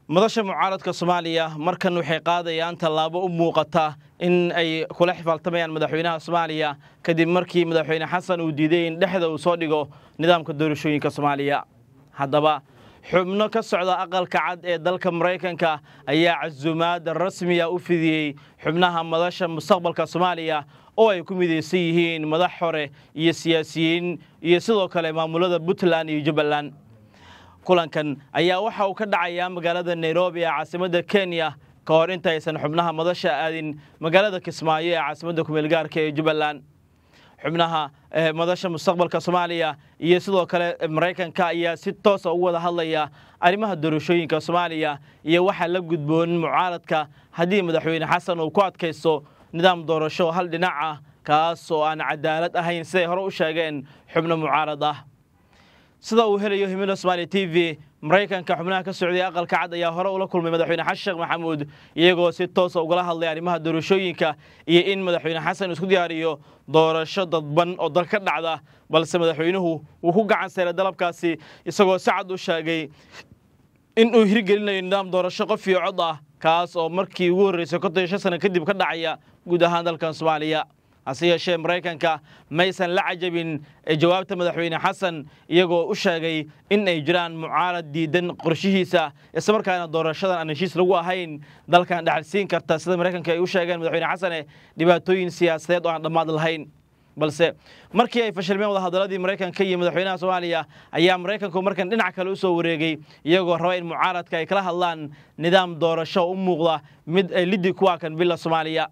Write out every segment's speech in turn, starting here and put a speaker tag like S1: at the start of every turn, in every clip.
S1: madasha mucaaradka Soomaaliya markan waxay qaadayaan talaabo u muuqata in ay kula xifaaltamayaan madaxweynaha Soomaaliya kadib markii madaxweyne Xasan uu diiday in dhexda uu soo dhigo nidaamka doorashooyinka Soomaaliya. Haddaba xubno ka socda aqalka cad ee dalka Mareykanka ayaa casuumaad rasmi ah u fidiyay xubnaha madasha mustaqbalka Soomaaliya oo ay ku mideysan yihiin madax hore iyo siyaasiyiin iyo sidoo kale maamulada Puntland iyo Jubbaland. kulankan ayaa waxa uu ka dhacayaa magaalada Nairobi ee caasimadda Kenya ka hor inta aysan xubnaha madasha aadin magaalada Kismaayo ee caasimadda ku meel gaarka ee Jubbaland. xubnaha madasha mustaqbalka Soomaaliya iyo sidoo kale Mareykanka ayaa si toos ah u wada hadlaya arrimaha doorashooyinka Soomaaliya iyo waxa la gudboon mucaaradka haddii madaxweyne Xasan uu ku adkaysto nidaam doorasho hal dhinac ah kaas oo aan cadaalad ahayn siday hore u sheegeen xubno mucaarad ah. sida uu helayo Himilo Somali TV Mareykanka xubnaha ka socday aqalka cad ayaa hore ula kulmay madaxweyne Xasan Sheekh Maxamuud iyagoo si toos ah uga hadlay arrimaha doorashooyinka iyo in madaxweyne Xasan isku diyaariyo doorasho dadban oo dalka dhacda balse madaxweynuhu uu ku gacan saaray dalabkaasi isagoo si cad u sheegay in uu hirgelinayo nidaam doorasho qof iyo cod ah kaas oo markii ugu horeysay 15 sano kadib ka dhacaya guud ahaan dalkan Soomaaliya. hase yeeshee Mareykanka maysan la cajabin jawaabta madaxweyne Xasan iyagoo u sheegay in ay jiraan mucaarad diidan qorshihiisa isla markaana doorashadan aan heshiis lagu ahayn dalkan dhaxalsiin karta sida Mareykanka ay u sheegeen madaxweyne Xasan dhibaatooyin siyaasadeed oo aan dhamaad lahayn. balse markii ay fashilmeen wada hadaladii Mareykanka iyo madaxweynaha Soomaaliya ayaa Mareykanku markan dhinac kale u soo wareegay iyagoo raba in mucaaradka ay kala hadlaan nidaam doorasho u muuqda mid ay liddi ku ah kan bila Soomaaliya.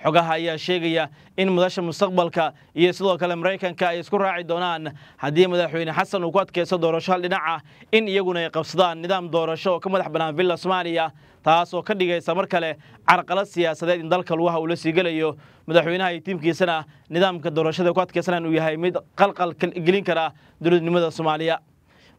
S1: xogaha ayaa sheegaya in madasha mustaqbalka iyo sidoo kale Mareykanka ay isku raaci doonaan haddii madaxweyne Xasan uu ku adkaysto doorasho hal dhinac ah in iyaguna ay qabsadaan nidaam doorasho ka madax banaan bila Soomaaliya taas oo ka dhigaysa mar kale carqalad siyaasadeed in dalka lagu hawlo sigalayo madaxweynaha iyo tiimkiisana nidaamka doorashada ku adkaysanaan uu yahay mid qalqal gelin kara dowladnimada Soomaaliya.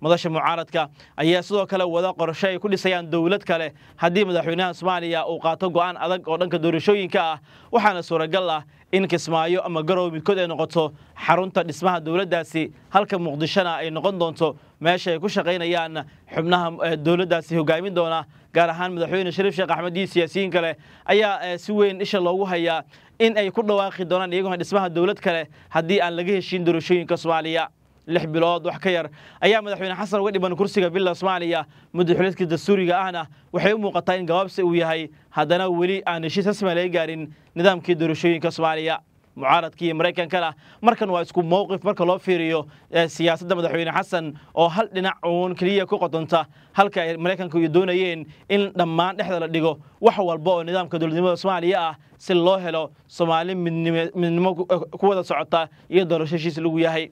S1: madasha mucaaradka ayaa sidoo kale wada qorshe ay ku dhisayaan dawlad kale haddii madaxweynaha Soomaaliya uu qaato go'aan adag oo dhanka doorashooyinka ah waxaana suuragal ah in Kismaayo ama Garowe midkood ay noqoto xarunta dhismaha dawladdaasi halka Muqdishona ay noqon doonto meesha ay ku shaqaynayaan xubnaha dawladdaasi hogaamin doona gaar ahaan madaxweyne Shariif Sheekh Axmed iyo siyaasiyiin kale ayaa si weyn isha loogu hayaa in ay ku dhawaaqi doonaan iyagoo dhismaha dawlad kale haddii aan laga heshiin doorashooyinka Soomaaliya. 6 bilood wax ka yar ayaa madaxweyne Xasan uga dhiban kursiga bila Soomaaliya muddo xiliedkii dastuuriga ahna waxay u muuqataa in gabaabsi uu yahay haddana weli aan heshiis rasmi ah gaarin nidaamkii doorashooyinka Soomaaliya. mucaaradkii iyo Mareykankana markan waa isku mowqif marka loo fiiriyo siyaasadda madaxweyne Xasan oo hal dhinac uun kaliya ku qodonta halka ay Mareykanku doonayeen in dhammaan dhexda la dhigo wax walba oo nidaamka dowladnimada Soomaaliya ah si loo helo Soomaali midnimo ku wada socota iyo doorasho heshiis lagu yahay.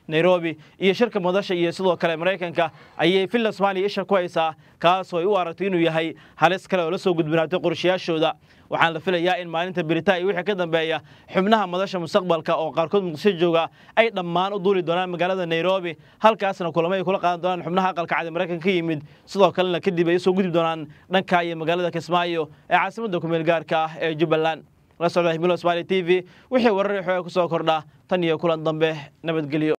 S1: Nairobi iyo shirka madasha iyo sidoo kale Mareykanka ayay filla Soomaaliya isha ku haysaa kaas oo ay u aragtay inuu yahay halis kale oo la soo gudbinaatay qorshayaashooda. waxaan la filayaa in maalinta Baritaan iyo wixii ka dambeeya xubnaha madasha mustaqbalka oo qaarkood Muqdisho jooga ay dhammaan u duuli doonaan magaalada Nairobi halkaasna kulamo ay kula qaadan doonaan xubnaha aqalka cad ee Mareykanka ka yimid sidoo kalena kadib ay soo gudbi doonaan dhanka iyo magaalada Kismaayo ee caasimadda ku meel gaarka ah ee Jubbaland. la socda Himilo Somali TV wixii warar xoog ku soo kordha tan iyo kulan dambe nabadgelyo.